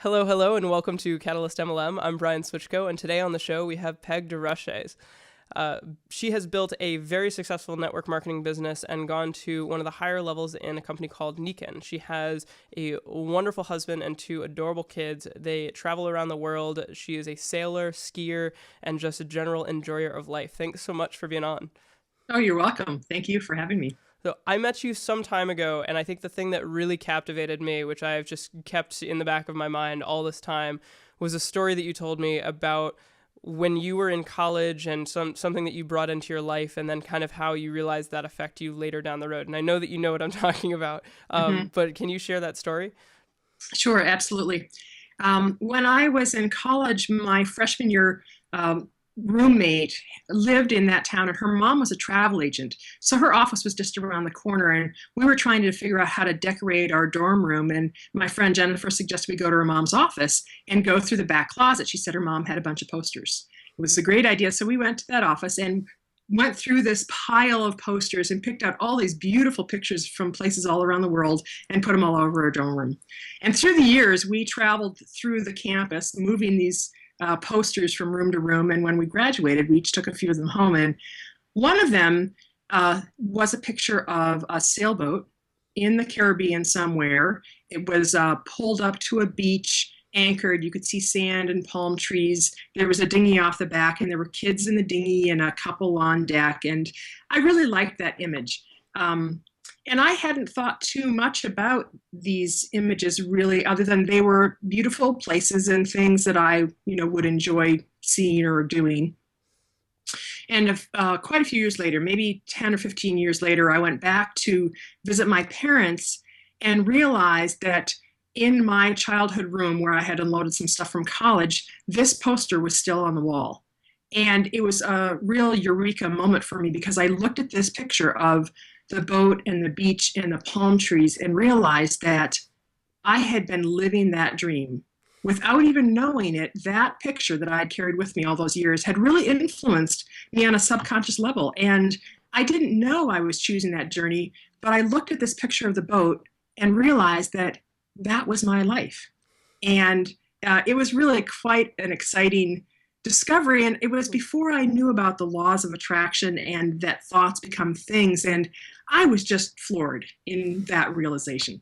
Hello, hello, and welcome to CatalystMLM. I'm Brian Switchko, and today on the show we have Peg Desrochers. She has built a very successful network marketing business and gone to one of the higher levels in a company called Nikon. She has a wonderful husband and two adorable kids. They travel around the world. She is a sailor, skier, and just a general enjoyer of life. Thanks so much for being on. Oh, you're welcome. Thank you for having me. So I met you some time ago, and I think the thing that really captivated me, which I've just kept in the back of my mind all this time, was a story that you told me about when you were in college and something that you brought into your life, and then kind of how you realized that affect you later down the road. And I know that you know what I'm talking about, but can you share that story? Sure, absolutely. When I was in college, my freshman year, roommate lived in that town, and her mom was a travel agent. So her office was just around the corner, and we were trying to figure out how to decorate our dorm room. And my friend Jennifer suggested we go to her mom's office and go through the back closet. She said her mom had a bunch of posters. It was a great idea. So we went to that office and went through this pile of posters and picked out all these beautiful pictures from places all around the world and put them all over our dorm room. And through the years, we traveled through the campus, moving these posters from room to room. And when we graduated, we each took a few of them home. And one of them was a picture of a sailboat in the Caribbean somewhere. It was pulled up to a beach, anchored. You could see sand and palm trees. There was a dinghy off the back, and there were kids in the dinghy and a couple on deck. And I really liked that image. And I hadn't thought too much about these images really, other than they were beautiful places and things that I, would enjoy seeing or doing. And quite a few years later, maybe 10 or 15 years later, I went back to visit my parents and realized that in my childhood room where I had unloaded some stuff from college, this poster was still on the wall. And it was a real eureka moment for me, because I looked at this picture of the boat and the beach and the palm trees and realized that I had been living that dream. Without even knowing it, that picture that I had carried with me all those years had really influenced me on a subconscious level. And I didn't know I was choosing that journey, but I looked at this picture of the boat and realized that that was my life. And it was really quite an exciting discovery, and it was before I knew about the laws of attraction and that thoughts become things, and I was just floored in that realization.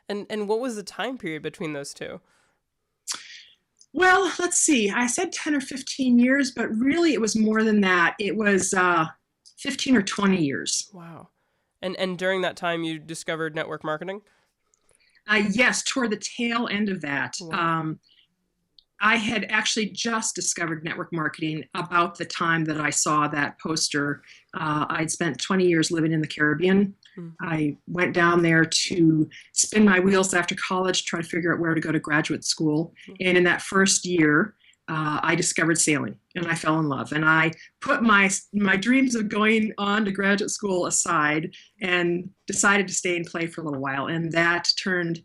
And what was the time period between those two? Well, let's see. I said 10 or 15 years, but really it was more than that. It was 15 or 20 years. Wow. And during that time you discovered network marketing? Yes, toward the tail end of that. Wow. I had actually just discovered network marketing about the time that I saw that poster. I'd spent 20 years living in the Caribbean. I went down there to spin my wheels after college, try to figure out where to go to graduate school. And in that first year, I discovered sailing, and I fell in love. And I put my dreams of going on to graduate school aside and decided to stay and play for a little while. And that turned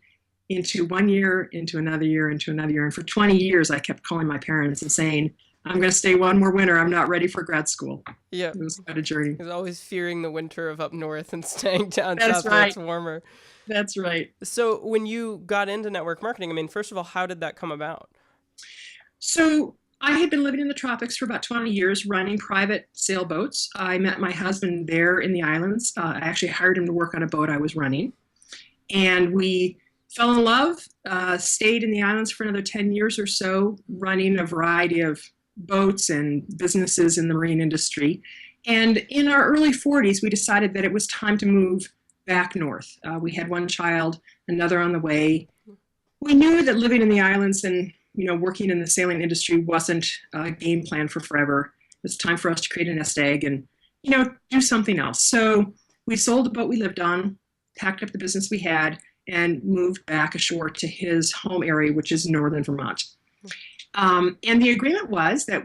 into 1 year, into another year, into another year. And for 20 years, I kept calling my parents and saying, I'm going to stay one more winter. I'm not ready for grad school. Yeah. It was quite a journey. I was always fearing the winter of up north and staying down That's south where right. it's warmer. That's right. So when you got into network marketing, first of all, how did that come about? So I had been living in the tropics for about 20 years, running private sailboats. I met my husband there in the islands. I actually hired him to work on a boat I was running. And we fell in love, stayed in the islands for another 10 years or so, running a variety of boats and businesses in the marine industry. And in our early 40s, we decided that it was time to move back north. We had one child, another on the way. We knew that living in the islands and working in the sailing industry wasn't a game plan for forever. It was time for us to create a nest egg and, do something else. So we sold the boat we lived on, packed up the business we had, and moved back ashore to his home area, which is northern Vermont. And the agreement was that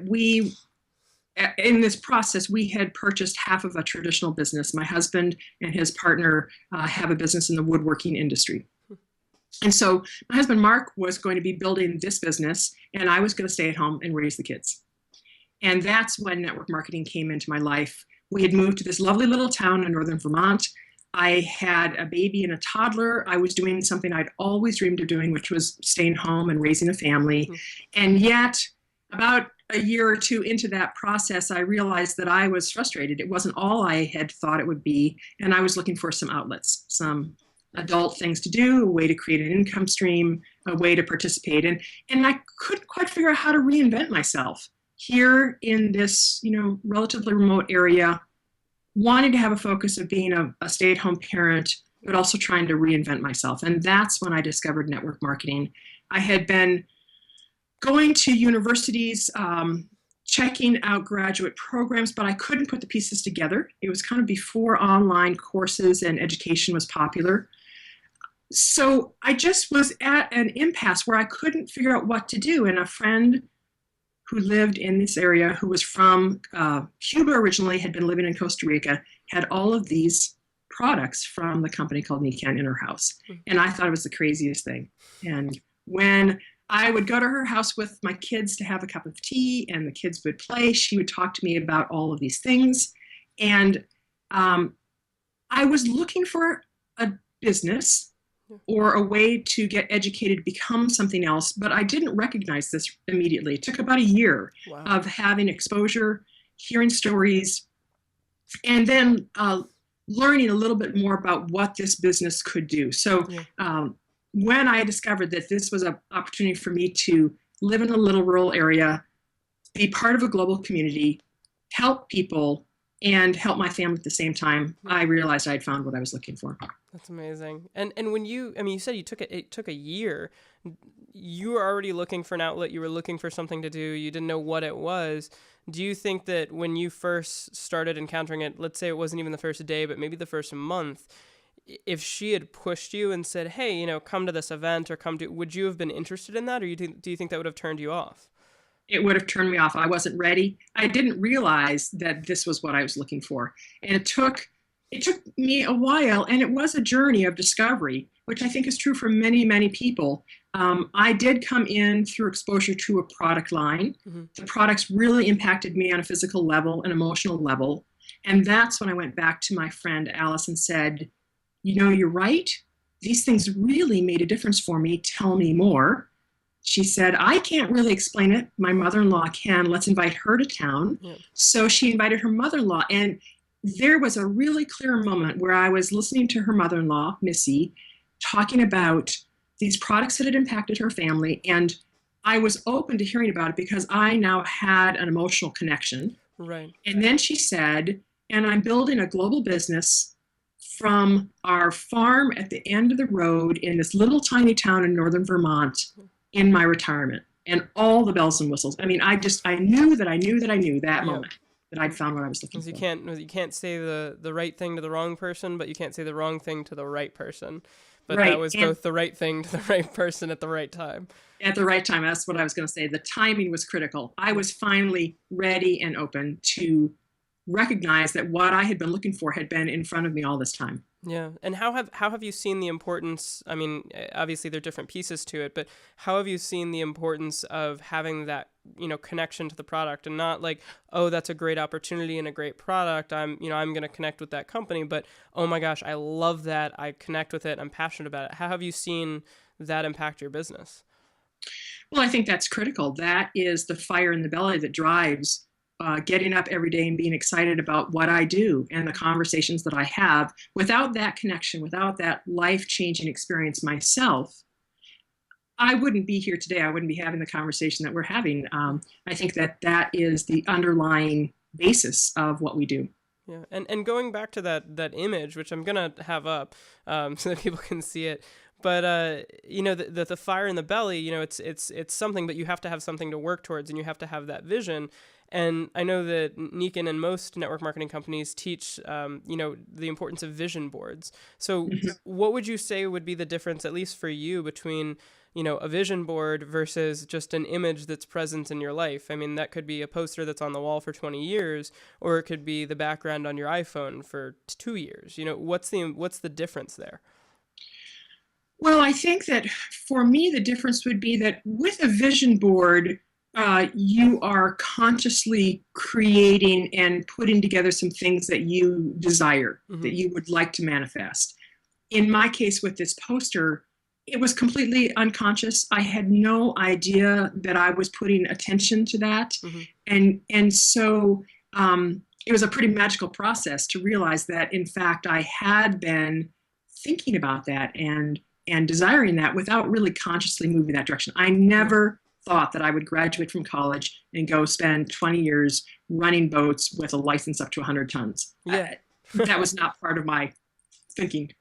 in this process, we had purchased half of a traditional business. My husband and his partner have a business in the woodworking industry. And so my husband, Mark, was going to be building this business, and I was going to stay at home and raise the kids. And that's when network marketing came into my life. We had moved to this lovely little town in northern Vermont. I had a baby and a toddler. I was doing something I'd always dreamed of doing, which was staying home and raising a family. And yet, about a year or two into that process, I realized that I was frustrated. It wasn't all I had thought it would be. And I was looking for some outlets, some adult things to do, a way to create an income stream, a way to participate. And I couldn't quite figure out how to reinvent myself here in this, relatively remote area, wanting to have a focus of being a stay-at-home parent, but also trying to reinvent myself. And that's when I discovered network marketing. I had been going to universities, checking out graduate programs, but I couldn't put the pieces together. It was kind of before online courses and education was popular. So I just was at an impasse where I couldn't figure out what to do. And a friend who lived in this area, who was from Cuba originally, had been living in Costa Rica, had all of these products from the company called Nikan in her house. And I thought it was the craziest thing. And when I would go to her house with my kids to have a cup of tea and the kids would play, she would talk to me about all of these things. And I was looking for a business or a way to get educated to become something else, but I didn't recognize this immediately. It took about a year of having exposure, hearing stories, and then learning a little bit more about what this business could do. So when I discovered that this was an opportunity for me to live in a little rural area, be part of a global community, help people, and help my family at the same time, I realized I had found what I was looking for. That's amazing. And when you said it took a year. You were already looking for an outlet. You were looking for something to do. You didn't know what it was. Do you think that when you first started encountering it, let's say it wasn't even the first day, but maybe the first month, if she had pushed you and said, hey, come to this event or would you have been interested in that? Or do you think that would have turned you off? It would have turned me off. I wasn't ready. I didn't realize that this was what I was looking for. And it took me a while, and it was a journey of discovery, which I think is true for many, many people. I did come in through exposure to a product line. The products really impacted me on a physical level, an emotional level. And that's when I went back to my friend Alice and said, you're right. These things really made a difference for me. Tell me more. She said, I can't really explain it. My mother-in-law can. Let's invite her to town. So she invited her mother-in-law. And there was a really clear moment where I was listening to her mother-in-law, Missy, talking about these products that had impacted her family. And I was open to hearing about it because I now had an emotional connection. Right. And then she said, and I'm building a global business from our farm at the end of the road in this little tiny town in northern Vermont in my retirement, and all the bells and whistles. I mean, I knew that moment that I'd found what I was looking for. You can't say the right thing to the wrong person, but you can't say the wrong thing to the right person. But right. That was both the right thing to the right person at the right time. At the right time, that's what I was going to say. The timing was critical. I was finally ready and open to recognize that what I had been looking for had been in front of me all this time. Yeah. And how have you seen the importance? I mean, obviously there are different pieces to it, but how have you seen the importance of having that, connection to the product, and not like, oh, that's a great opportunity and a great product, I'm going to connect with that company, but oh my gosh, I love that. I connect with it. I'm passionate about it. How have you seen that impact your business? Well, I think that's critical. That is the fire in the belly that drives getting up every day and being excited about what I do and the conversations that I have. Without that connection, without that life-changing experience myself, I wouldn't be here today. I wouldn't be having the conversation that we're having. I think that is the underlying basis of what we do. Yeah, and going back to that image, which I'm gonna have up so that people can see it. But the fire in the belly, it's something, but you have to have something to work towards, and you have to have that vision. And I know that Nikan and most network marketing companies teach, the importance of vision boards. So what would you say would be the difference, at least for you, between, a vision board versus just an image that's present in your life? I mean, that could be a poster that's on the wall for 20 years, or it could be the background on your iPhone for 2 years. What's the difference there? Well, I think that for me, the difference would be that with a vision board, you are consciously creating and putting together some things that you desire, that you would like to manifest. In my case with this poster, it was completely unconscious. I had no idea that I was putting attention to that. And so it was a pretty magical process to realize that, in fact, I had been thinking about that and desiring that without really consciously moving that direction. I never thought that I would graduate from college and go spend 20 years running boats with a license up to 100 tons. Yeah. That was not part of my thinking.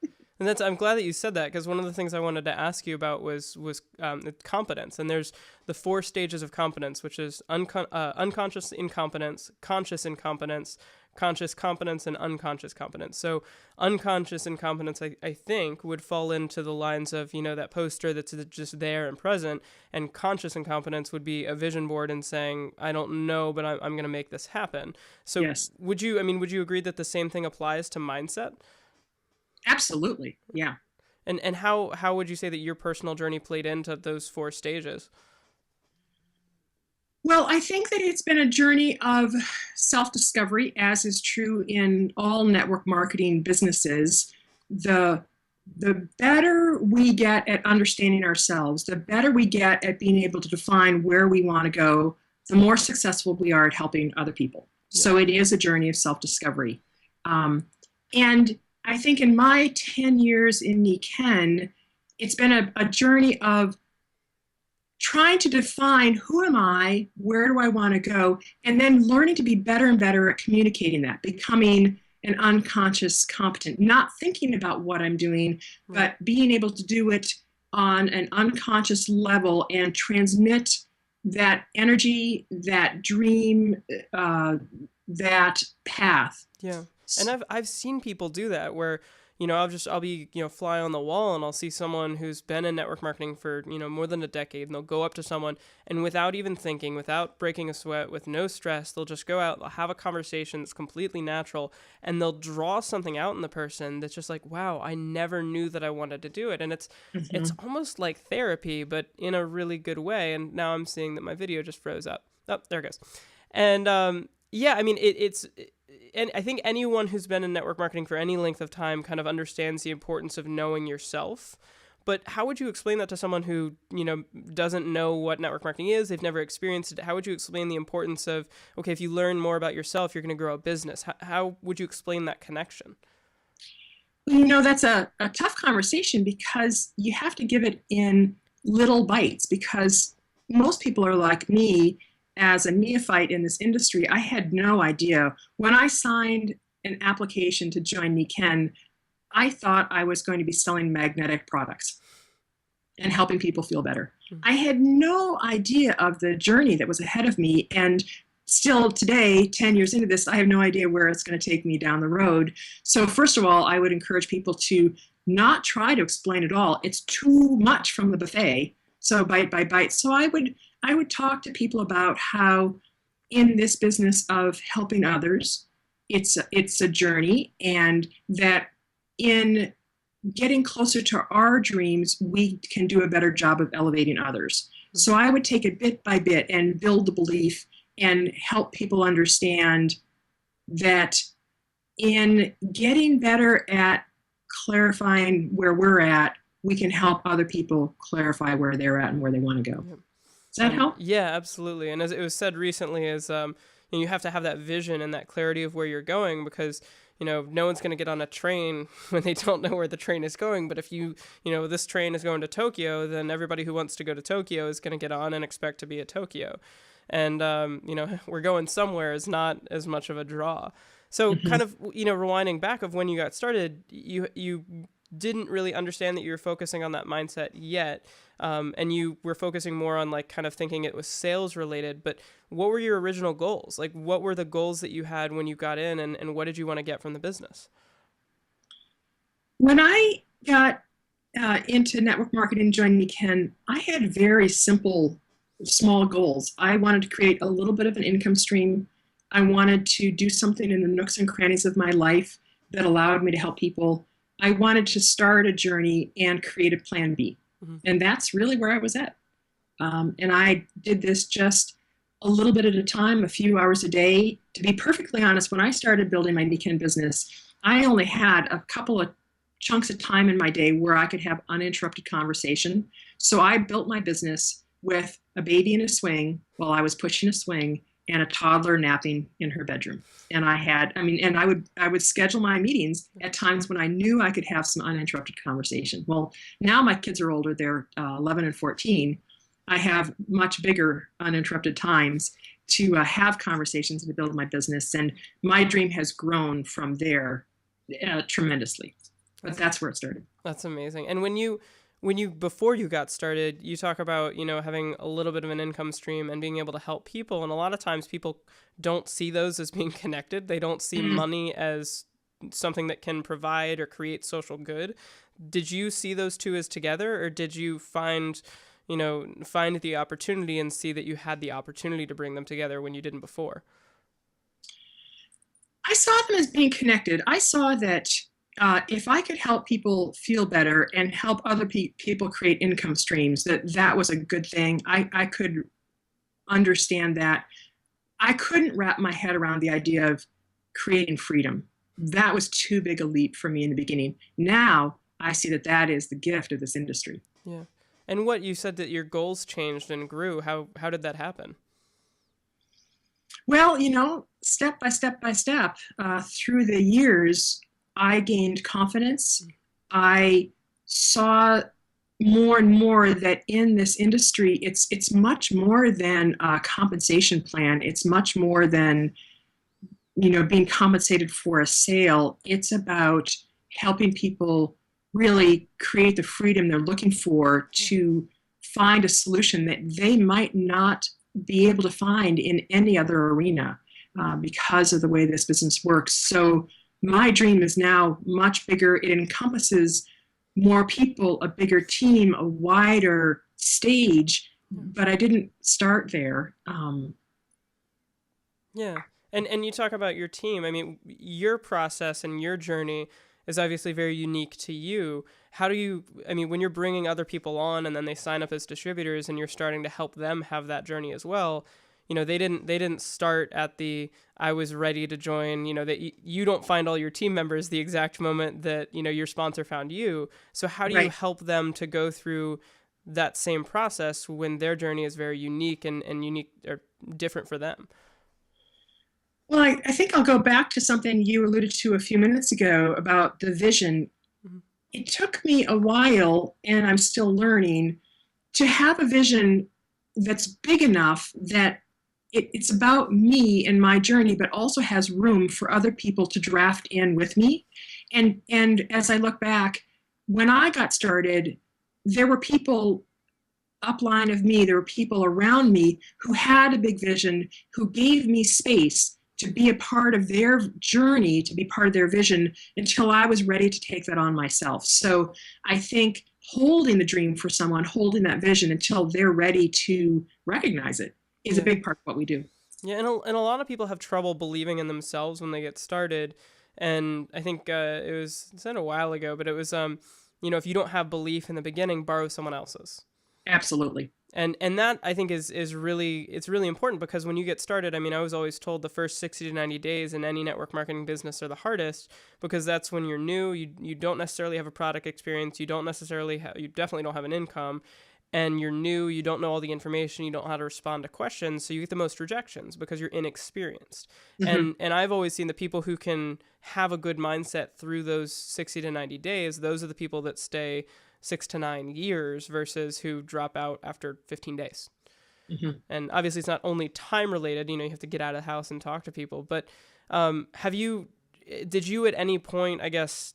And I'm glad that you said that, because one of the things I wanted to ask you about was competence. And there's the 4 stages of competence, which is unconscious incompetence, conscious incompetence, conscious competence, and unconscious competence. So unconscious incompetence, I think, would fall into the lines of, that poster that's just there and present. And conscious incompetence would be a vision board and saying, I don't know, but I'm going to make this happen. So yes. Would you agree that the same thing applies to mindset? Absolutely. Yeah. And how would you say that your personal journey played into those 4 stages? Well, I think that it's been a journey of self-discovery, as is true in all network marketing businesses. The better we get at understanding ourselves, the better we get at being able to define where we want to go, the more successful we are at helping other people. Yeah. So it is a journey of self-discovery. And I think in my 10 years in Nikken, it's been a journey of trying to define who am I, where do I want to go, and then learning to be better and better at communicating that, becoming an unconscious competent, not thinking about what I'm doing, but being able to do it on an unconscious level and transmit that energy, that dream, that path. Yeah. And I've seen people do that where, I'll be, fly on the wall and I'll see someone who's been in network marketing for, more than a decade, and they'll go up to someone and without even thinking, without breaking a sweat, with no stress, they'll just go out, they'll have a conversation that's completely natural, and they'll draw something out in the person that's just like, wow, I never knew that I wanted to do it. And it's almost like therapy, but in a really good way. And now I'm seeing that my video just froze up. Oh, there it goes. And and I think anyone who's been in network marketing for any length of time kind of understands the importance of knowing yourself. But how would you explain that to someone who, doesn't know what network marketing is? They've never experienced it. How would you explain the importance of, okay, if you learn more about yourself, you're going to grow a business? How would you explain that connection? That's a tough conversation, because you have to give it in little bites, because most people are like me. As a neophyte in this industry, I had no idea. When I signed an application to join Nikken, I thought I was going to be selling magnetic products and helping people feel better. I had no idea of the journey that was ahead of me. And still today, 10 years into this, I have no idea where it's going to take me down the road. So first of all, I would encourage people to not try to explain it all. It's too much from the buffet. So bite by bite. So I would talk to people about how in this business of helping others, it's a journey, and that in getting closer to our dreams, we can do a better job of elevating others. So I would take it bit by bit and build the belief and help people understand that in getting better at clarifying where we're at, we can help other people clarify where they're at and where they want to go. Yep. Does that help? Yeah, absolutely. And as it was said recently, you have to have that vision and that clarity of where you're going, because, no one's going to get on a train when they don't know where the train is going. But if this train is going to Tokyo, then everybody who wants to go to Tokyo is going to get on and expect to be at Tokyo. And, we're going somewhere is not as much of a draw. So kind of, rewinding back of when you got started, you didn't really understand that you were focusing on that mindset yet. And you were focusing more on kind of thinking it was sales related, but what were your original goals? What were the goals that you had when you got in, and what did you want to get from the business? When I got into network marketing, joined Nikken, I had very simple, small goals. I wanted to create a little bit of an income stream. I wanted to do something in the nooks and crannies of my life that allowed me to help people. I wanted to start a journey and create a plan B. And that's really where I was at. And I did this just a little bit at a time, a few hours a day. To be perfectly honest, when I started building my weekend business, I only had a couple of chunks of time in my day where I could have uninterrupted conversation. So I built my business with a baby in a swing while I was pushing a swing and a toddler napping in her bedroom. And I would schedule my meetings at times when I knew I could have some uninterrupted conversation. Well, now my kids are older, they're 11 and 14. I have much bigger uninterrupted times to have conversations and to build my business. And my dream has grown from there tremendously. But that's where it started. That's amazing. And before you got started, you talk about, having a little bit of an income stream and being able to help people. And a lot of times people don't see those as being connected. They don't see money as something that can provide or create social good. Did you see those two as together, or did you find the opportunity and see that you had the opportunity to bring them together when you didn't before? I saw them as being connected. I saw that if I could help people feel better and help other people create income streams, that was a good thing. I could understand that. I couldn't wrap my head around the idea of creating freedom. That was too big a leap for me in the beginning. Now I see that is the gift of this industry. Yeah. And what you said that your goals changed and grew. How did that happen? Well, step by step by step, through the years, I gained confidence. I saw more and more that in this industry, it's much more than a compensation plan. It's much more than, being compensated for a sale. It's about helping people really create the freedom they're looking for to find a solution that they might not be able to find in any other arena because of the way this business works. So my dream is now much bigger. It encompasses more people, a bigger team, a wider stage, but I didn't start there. Yeah. And you talk about your team. I mean, your process and your journey is obviously very unique to you. How do you, when you're bringing other people on and then they sign up as distributors and you're starting to help them have that journey as well, they didn't start at I was ready to join, that you don't find all your team members the exact moment that, your sponsor found you. So how do you help them to go through that same process when their journey is very unique and unique or different for them? Well, I think I'll go back to something you alluded to a few minutes ago about the vision. Mm-hmm. It took me a while, and I'm still learning, to have a vision that's big enough that it's about me and my journey, but also has room for other people to draft in with me. And as I look back, when I got started, there were people upline of me, there were people around me who had a big vision, who gave me space to be a part of their journey, to be part of their vision, until I was ready to take that on myself. So I think holding the dream for someone, holding that vision until they're ready to recognize it, is a big part of what we do. Yeah, and a lot of people have trouble believing in themselves when they get started. And I think it was said a while ago, but it was, if you don't have belief in the beginning, borrow someone else's. Absolutely. And that, I think, is really important, because when you get started, I was always told the first 60 to 90 days in any network marketing business are the hardest, because that's when you're new, you don't necessarily have a product experience, you definitely don't have an income, and you're new, you don't know all the information, you don't know how to respond to questions, so you get the most rejections because you're inexperienced. Mm-hmm. And I've always seen the people who can have a good mindset through those 60 to 90 days, those are the people that stay 6 to 9 years versus who drop out after 15 days. Mm-hmm. And obviously it's not only time related, you have to get out of the house and talk to people, but did you at any point, I guess,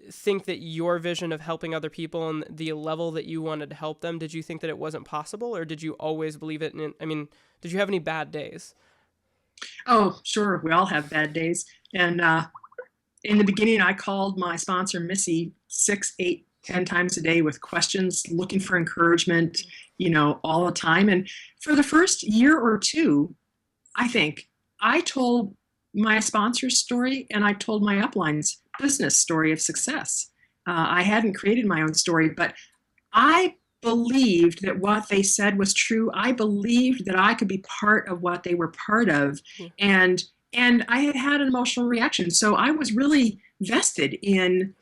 think that your vision of helping other people and the level that you wanted to help them, did you think that it wasn't possible, or did you always believe it? Did you have any bad days? Oh, sure. We all have bad days. And in the beginning, I called my sponsor, Missy, 6, 8, 10 times a day with questions, looking for encouragement, all the time. And for the first year or two, I think, I told my sponsor's story and I told my upline's business story of success. I hadn't created my own story, but I believed that what they said was true. I believed that I could be part of what they were part of. Yeah. And I had an emotional reaction. So I was really vested in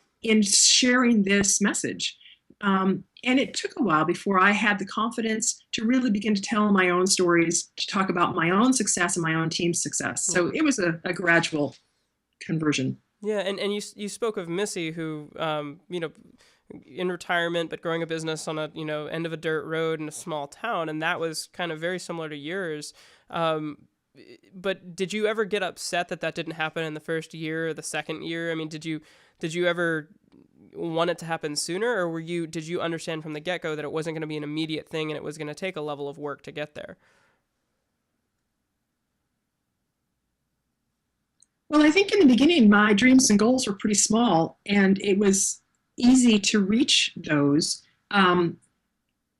sharing this message. And it took a while before I had the confidence to really begin to tell my own stories, to talk about my own success and my own team's success. So it was a gradual conversion. Yeah, and you spoke of Missy, who in retirement but growing a business on a end of a dirt road in a small town, and that was kind of very similar to yours. But did you ever get upset that didn't happen in the first year or the second year? I mean, did you ever want it to happen sooner, or did you understand from the get-go that it wasn't going to be an immediate thing and it was going to take a level of work to get there? Well, I think in the beginning, my dreams and goals were pretty small, and it was easy to reach those.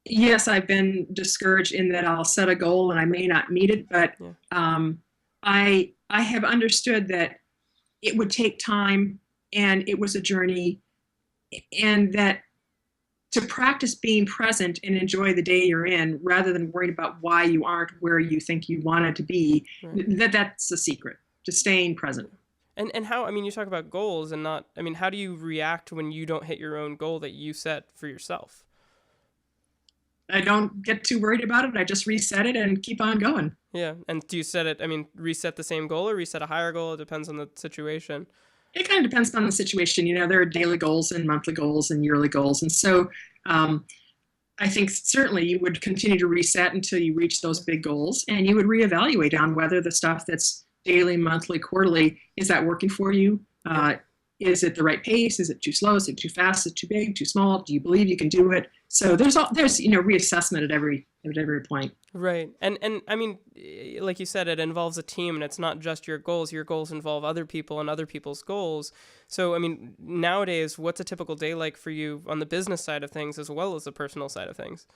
Yes, I've been discouraged in that I'll set a goal and I may not meet it, but I have understood that it would take time and it was a journey, and that to practice being present and enjoy the day you're in rather than worried about why you aren't where you think you wanted to be, that's the secret to staying present. And how, I mean, you talk about goals and not, I mean, how do you react when you don't hit your own goal that you set for yourself? I don't get too worried about it. I just reset it and keep on going. Yeah. And do you reset the same goal or reset a higher goal? It depends on the situation. It kind of depends on the situation. There are daily goals and monthly goals and yearly goals. And so I think certainly you would continue to reset until you reach those big goals, and you would reevaluate on whether the stuff that's daily, monthly, quarterly, is that working for you? Is it the right pace? Is it too slow? Is it too fast? Is it too big, too small? Do you believe you can do it? So there's reassessment at every point. Right. And I mean, like you said, it involves a team, and it's not just your goals. Your goals involve other people and other people's goals. So, I mean, nowadays, what's a typical day like for you on the business side of things as well as the personal side of things?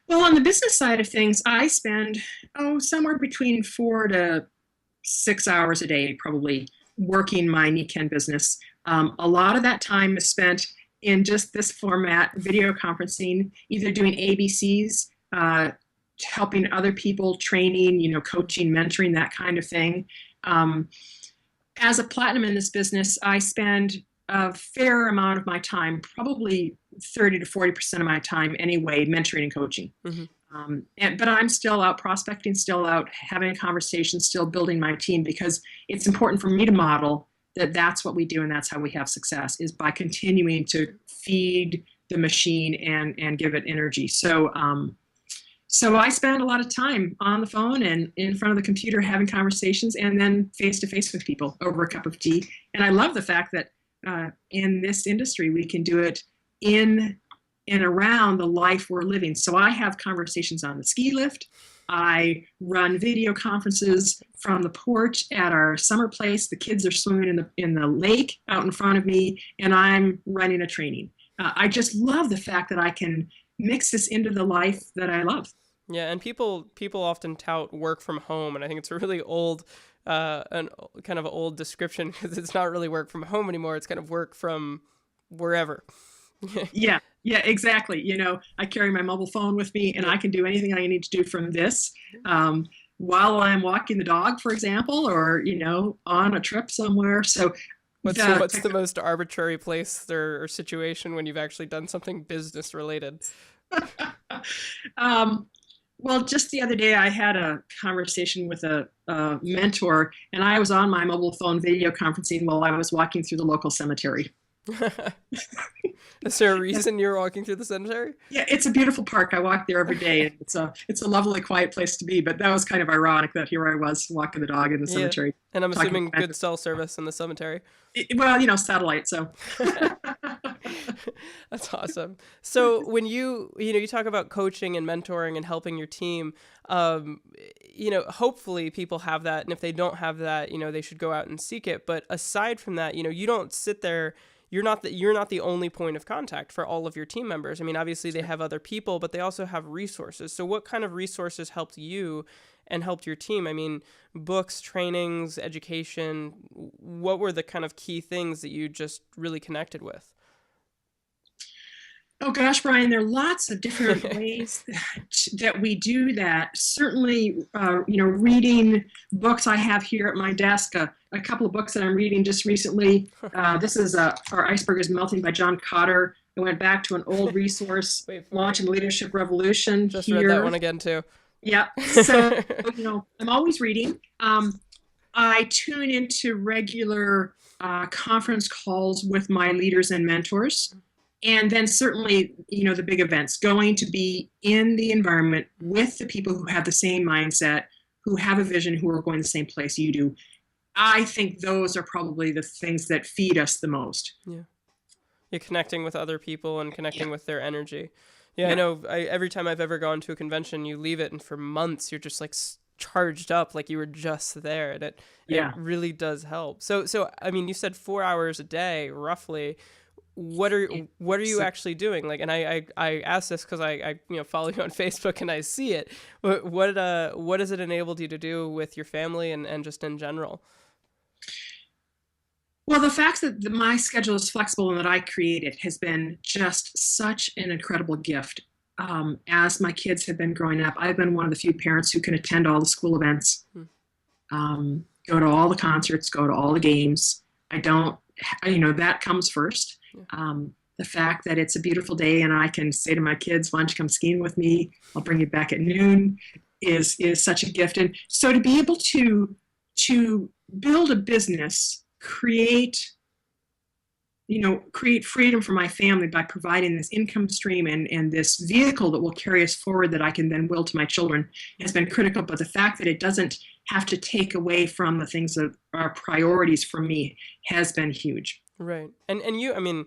Well, on the business side of things, I spend, somewhere between 4 to 6 hours a day, probably, working my Nikken business. A lot of that time is spent in just this format, video conferencing, either doing ABCs, helping other people, training, coaching, mentoring, that kind of thing. As a platinum in this business, I spend a fair amount of my time, probably 30 to 40% of my time anyway, mentoring and coaching. Mm-hmm. But I'm still out prospecting, still out having conversations, still building my team, because it's important for me to model that that's what we do and that's how we have success, is by continuing to feed the machine and give it energy. So I spend a lot of time on the phone and in front of the computer having conversations, and then face-to-face with people over a cup of tea. And I love the fact that in this industry, we can do it in and around the life we're living. So I have conversations on the ski lift. I run video conferences from the porch at our summer place. The kids are swimming in the lake out in front of me, and I'm running a training. I just love the fact that I can mix this into the life that I love. Yeah, and people often tout work from home, and I think it's a really old, kind of old description, because it's not really work from home anymore. It's kind of work from wherever. Yeah, exactly. I carry my mobile phone with me, and I can do anything I need to do from this while I'm walking the dog, for example, or on a trip somewhere. So what's the most arbitrary place or situation when you've actually done something business related? Well, just the other day, I had a conversation with a mentor, and I was on my mobile phone video conferencing while I was walking through the local cemetery. Is there a reason you're walking through the cemetery? Yeah, it's a beautiful park. I walk there every day, and it's a lovely, quiet place to be. But that was kind of ironic that here I was walking the dog in the cemetery. And I'm assuming good cell service in the cemetery. Satellite. So that's awesome. So when you talk about coaching and mentoring and helping your team, hopefully people have that, and if they don't have that, they should go out and seek it. But aside from that, you don't sit there. You're not the only point of contact for all of your team members. I mean, obviously they have other people, but they also have resources. So what kind of resources helped you and helped your team? I mean, books, trainings, education. What were the kind of key things that you just really connected with? Oh gosh, Brian, there are lots of different ways that we do that. Certainly, reading books. I have here at my desk a couple of books that I'm reading just recently. This is Our Iceberg is Melting by John Cotter. I went back to an old resource, Wait for Launching the Leadership Revolution. Just here. read that one again too. Yeah. So, I'm always reading. I tune into regular conference calls with my leaders and mentors. And then certainly, the big events, going to be in the environment with the people who have the same mindset, who have a vision, who are going the same place you do. I think those are probably the things that feed us the most. Yeah. You're connecting with other people and connecting with their energy. Yeah, Yeah. I know. Every time I've ever gone to a convention, you leave it and for months you're just like charged up, like you were just there, and it really does help. So I mean, you said 4 hours a day, roughly. What are you actually doing? Like, and I ask this because I follow you on Facebook and I see it. What has it enabled you to do with your family and just in general? Well, the fact that my schedule is flexible and that I create it has been just such an incredible gift. As my kids have been growing up, I've been one of the few parents who can attend all the school events, go to all the concerts, go to all the games. I don't, that comes first. The fact that it's a beautiful day and I can say to my kids, why don't you come skiing with me? I'll bring you back at noon is such a gift. And so to be able to build a business, create freedom for my family by providing this income stream and this vehicle that will carry us forward that I can then will to my children has been critical. But the fact that it doesn't have to take away from the things that are priorities for me has been huge. Right. And you, I mean,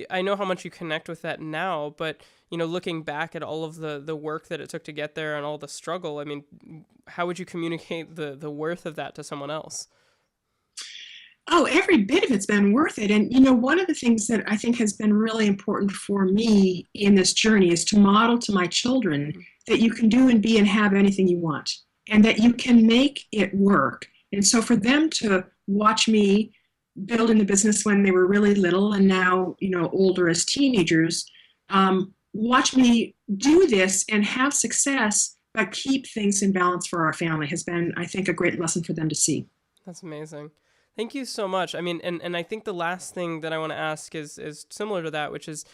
I know how much you connect with that now, but, looking back at all of the work that it took to get there and all the struggle, I mean, how would you communicate the worth of that to someone else? Oh, every bit of it's been worth it. And, one of the things that I think has been really important for me in this journey is to model to my children that you can do and be and have anything you want and that you can make it work. And so for them to watch me building the business when they were really little and now, older as teenagers, watch me do this and have success, but keep things in balance for our family has been, I think, a great lesson for them to see. That's amazing. Thank you so much. I mean, and I think the last thing that I want to ask is similar to that, which is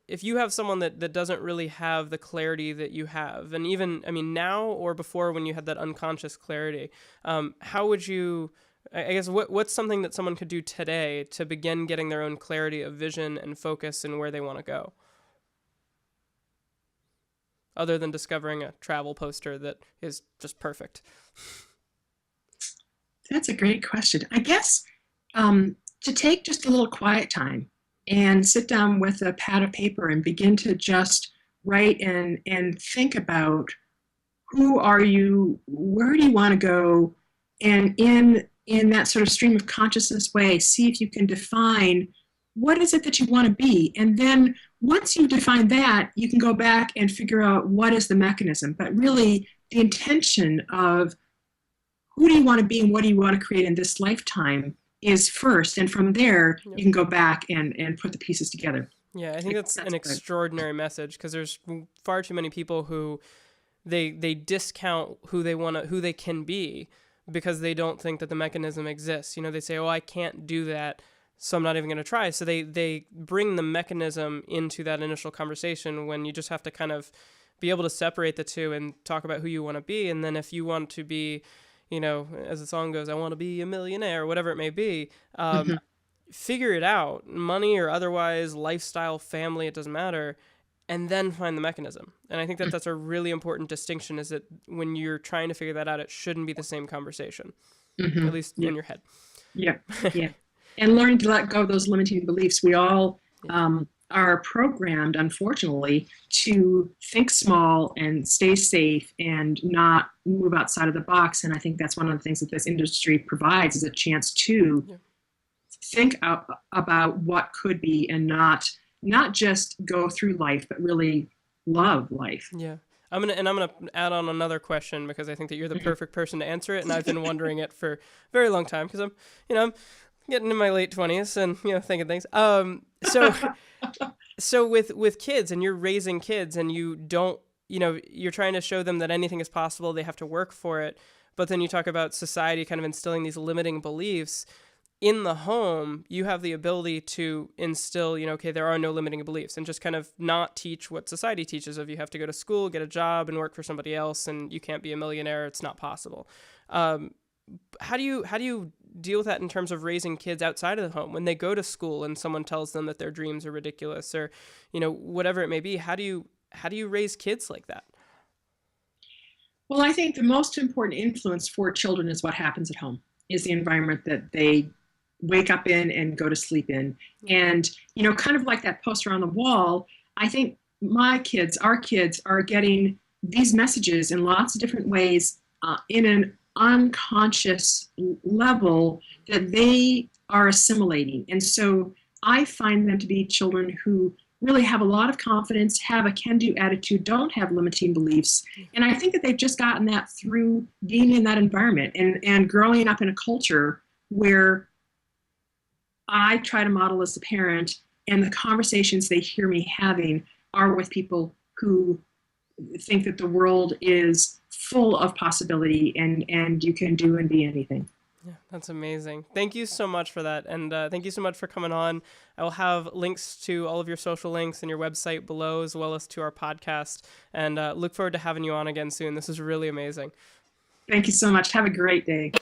if you have someone that doesn't really have the clarity that you have, and even, I mean, now or before when you had that unconscious clarity, how would you, I guess, what's something that someone could do today to begin getting their own clarity of vision and focus and where they want to go? Other than discovering a travel poster that is just perfect. That's a great question. I guess to take just a little quiet time and sit down with a pad of paper and begin to just write and think about who are you, where do you want to go, and in that sort of stream of consciousness way, see if you can define what is it that you want to be. And then once you define that, you can go back and figure out what is the mechanism. But really, the intention of who do you want to be and what do you want to create in this lifetime is first. And from there, you can go back and put the pieces together. Yeah, I think that's an extraordinary message because there's far too many people who they discount who they can be because they don't think that the mechanism exists. They say, oh, I can't do that, so I'm not even going to try. So they bring the mechanism into that initial conversation when you just have to kind of be able to separate the two and talk about who you want to be. And then if you want to be, as the song goes, I want to be a millionaire, whatever it may be, figure it out, money or otherwise, lifestyle, family, it doesn't matter, and then find the mechanism. And I think that that's a really important distinction, is that when you're trying to figure that out, it shouldn't be the same conversation, at least in your head. Yeah, yeah. And learning to let go of those limiting beliefs. We all are programmed, unfortunately, to think small and stay safe and not move outside of the box. And I think that's one of the things that this industry provides, is a chance to think about what could be and not just go through life, but really love life. Yeah. I'm gonna add on another question because I think that you're the perfect person to answer it, and I've been wondering it for a very long time because I'm Getting in my late 20s and, thinking things. So with kids, and you're raising kids, and you don't, you're trying to show them that anything is possible. They have to work for it. But then you talk about society kind of instilling these limiting beliefs. In the home, you have the ability to instill, okay, there are no limiting beliefs, and just kind of not teach what society teaches of you have to go to school, get a job, and work for somebody else, and you can't be a millionaire. It's not possible. How do you deal with that in terms of raising kids outside of the home when they go to school and someone tells them that their dreams are ridiculous, or, whatever it may be? How do you raise kids like that? Well, I think the most important influence for children is what happens at home, is the environment that they wake up in and go to sleep in. And, kind of like that poster on the wall, I think our kids are getting these messages in lots of different ways in an unconscious level that they are assimilating. And so I find them to be children who really have a lot of confidence, have a can-do attitude, don't have limiting beliefs. And I think that they've just gotten that through being in that environment and growing up in a culture where I try to model as a parent, and the conversations they hear me having are with people who think that the world is full of possibility and you can do and be anything. Yeah, that's amazing. Thank you so much for that. And thank you so much for coming on. I will have links to all of your social links and your website below, as well as to our podcast. And look forward to having you on again soon. This is really amazing. Thank you so much. Have a great day.